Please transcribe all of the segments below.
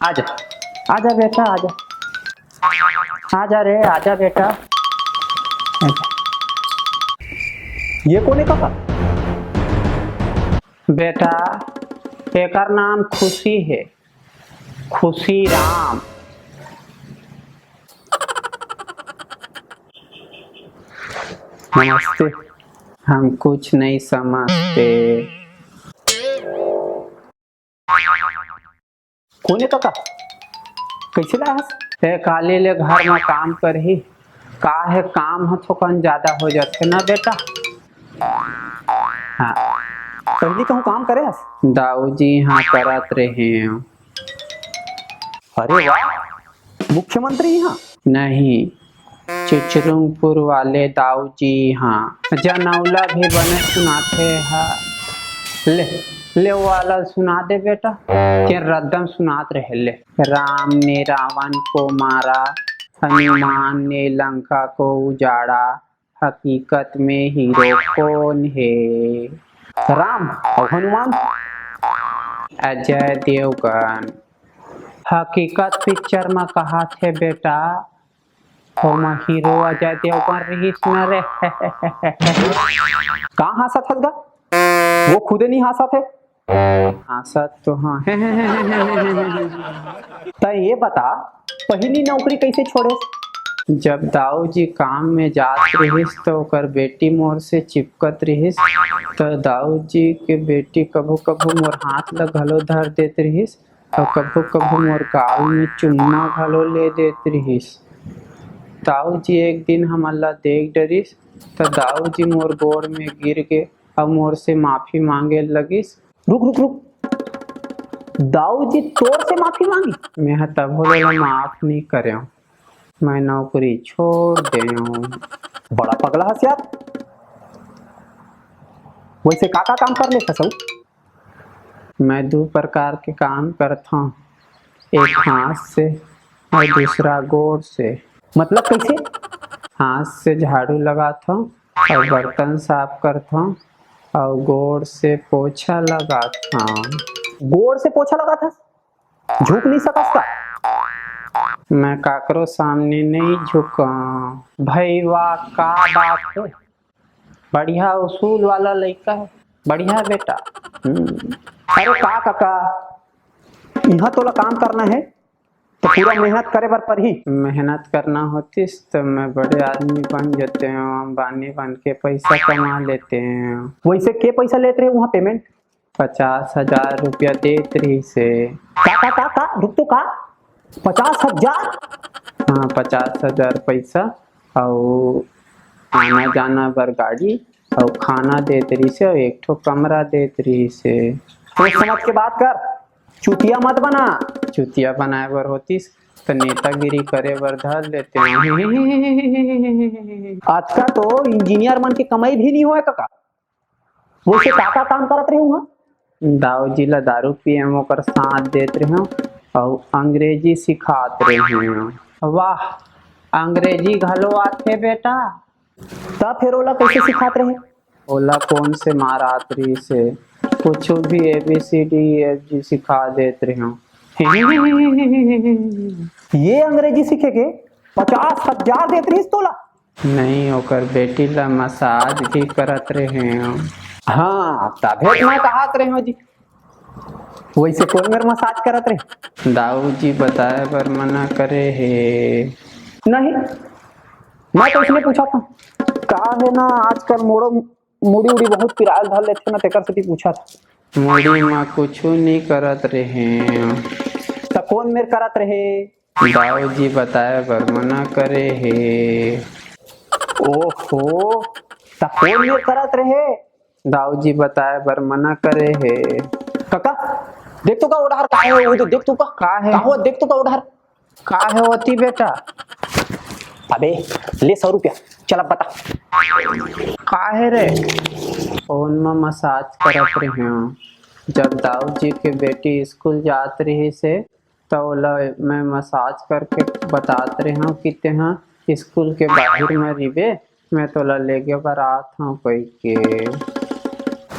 आजा आजा बेटा आजा आजा रे आजा बेटा आजा। ये कौन है काका? बेटा एकर नाम खुशी है, खुशी राम। नमस्ते। हम कुछ नहीं समझते। कौन है काका? कैसे लाया? ते काले ले घर में काम करही का है, काम है तो कन ज्यादा हो जाते ना बेटा। हाँ पहले कहूँ काम करे हस? दाऊ जी यहाँ करत रहे हैं। अरे वाह, मुख्यमंत्री यहाँ? नहीं, चिचरुंगपुर वाले दाऊ जी यहाँ जनौला भी बने सुनाते हैं। ले वाला सुना दे बेटा के रद्दम सुनात रहे। ले राम ने रावण को मारा, हनुमान ने लंका को उजाड़ा, हकीकत में हीरो कौन है? राम और हनुमान? अजय देवगन। हकीकत पिक्चर में कहा थे बेटा, हम हीरो अजय देवगन रही न रे। कहाँ हंसत हस गा? वो खुदे नहीं हंसत है। हंसत तो हाँ। तो ये बता, पहली नौकरी कैसे छोड़े? जब दाऊ जी काम में जात रहिस तो ओकर बेटी मोर से चिपकत रहिस, तो दाऊ जी के बेटी कभू कभू मोर हाथ ल घलो धर देत रहिस और कभू कभू मोर गाल में चुम्मा घलो ले देत रहिस। दाऊ जी एक दिन हमन ला देख डरिस तो दाऊ जी मोर गोड़ में गिर के और मोर से माफी मांगे लगिस। रुक रुक रुक, दाऊ जी तोर से माफी मांगी? मैं तब बोले माफ नहीं करे, मैं नौकरी छोड़ दे। बड़ा पगला हस यार। वैसे काका काम कर ले ससु? मैं दो प्रकार के काम करता हूँ, एक हाथ से और दूसरा गोड़ से। मतलब कैसे? हाथ से झाड़ू लगाता हूँ और बर्तन साफ करता हूँ और गोड़ से पोछा लगाता हूँ। गोड़ से पोछा लगा था? झुक नहीं सकस का? मैं काकरो सामने नहीं झुका। भाई वाह का बात है, बढ़िया उसूल वाला लड़का है, बढ़िया बेटा। अरे का काका, यहाँ तो ला काम करना है तो पूरा मेहनत करे बर पड़ही। मेहनत करना होती तो मैं बड़े आदमी बन जाते हैं, अंबानी बन के पैसा कमा लेते हैं। वैसे के पैसा लेते रहे वहाँ पेमेंट? 50,000 रुपया देत रही से। का रुक तो का 50,000? हाँ 50,000 पैसा और आना जाना बर गाड़ी और खाना देत रही से और एक ठो कमरा देत रही से। सोच समझ के बात कर, चुतिया मत बना। चुतिया बनाए बर होतीस तो नेतागिरी करे बर धर लेते हैं। आज का तो इंजीनियर मन की कमाई भी नहीं हुआ काका। वो से काका काम करत रहे वहाँ? दाऊ जी ला दारू पिए ओकर साथ देत रहे और अंग्रेजी सिखात रहे। वाह, अंग्रेजी घलो आथे बेटा? तब फिर ओला कैसे सिखात रहे? ओला कौन से मारात रही से, कुछ भी ABCD सिखा देत रहे। ये अंग्रेजी सीखे के 50,000 देत रही तोला? नहीं, ओकर बेटी ला मसाज भी करत रहे। हाँ तबे मैं कहत रहे हो जी। वैसे कौन मेर मसाज करत रहे? दाऊ जी बताए बर मना करे है। नहीं, मैं तो इसलिए पूछा था का है ना, आजकल मुड़ी उड़ी बहुत पिराल धर लेते ना, तेकर से पूछा था। मुड़ी में कुछ नहीं करत रहे। तो कौन मेर करत रहे? दाऊ जी बताए बर मना करे है। ओहो, तो कौन मेर करत रहे? दाऊ जी बताए बर मना करे है। काका देख तो का उधार का है, वो तो देख तो का है, हो देख तो का उधार का है होती बेटा? अबे ले 100 रुपया, चल अब बता का है रे? फोन में मसाज करत रहे। जब दाऊ जी के बेटी स्कूल जात रही से तो मैं मसाज करके बतात रहे हूँ कि तेहा स्कूल के बाहर में रिबे, मैं तोला लेके बरात हूँ कोई के।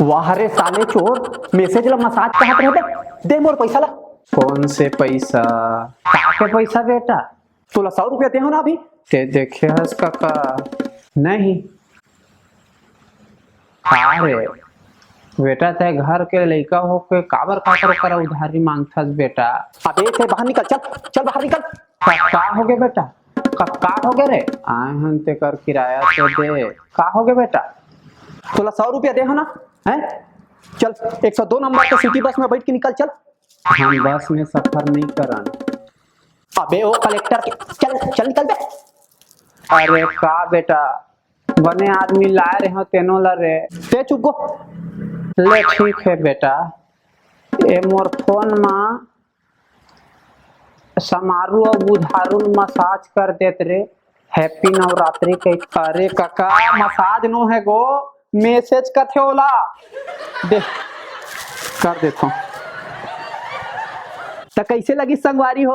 वाह रे साले चोर, मैसेज ला मसाज कहत रहे दे मोर पैसा ला। कौन से पैसा? का के पैसा बेटा? तोला 100 रुपया दे हो ना अभी? ते देखे हस काका? नहीं। अरे बेटा ते घर के लड़का हो के काबर काकर करा उधारी मांगथस बेटा? अबे ते बाहर निकल, चल चल बाहर निकल। का हो गए बेटा? का हो गए रे? आए हन ते कर किराया तो दे। का हो गए बेटा? तोला 100 रुपया दे हो ना? हैं? चल 102 नंबर के सिटी बस में बैठ के निकल, चल। हम बस में सफर नहीं करन। अबे वो कलेक्टर के, चल चल निकल बे। अरे का बेटा बने आदमी लाए रहे हो तेनो ला रे। ते चुप गो। ले ठीक है बेटा, ए मोर फोन में समारू और बुधारू मसाज कर देत रे। हैप्पी नवरात्रि के। अरे काका मसाज नो है गो, मैसेज कथे ओला दे कर देता हूँ। तो कैसे लगी संगवारी हो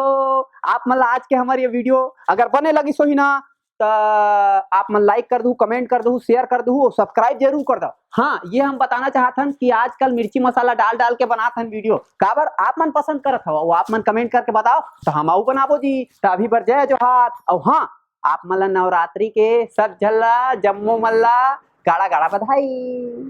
आप मतलब आज के हमारी ये वीडियो? अगर बने लगी सो ही ना तो आप मन लाइक कर दू, कमेंट कर दू, शेयर कर दू, सब्सक्राइब जरूर कर दो। हाँ ये हम बताना चाहत हन कि आजकल मिर्ची मसाला डाल डाल के बनात हन वीडियो, काबर आप मन पसंद करत हो, वो आप मन कमेंट करके बताओ तो हम आऊ बनाबो जी। तो अभी बर जय जोहार। और हाँ आप मन नवरात्रि के सब झल्ला जम्मू मल्ला गाड़ा गाड़ा बधाई।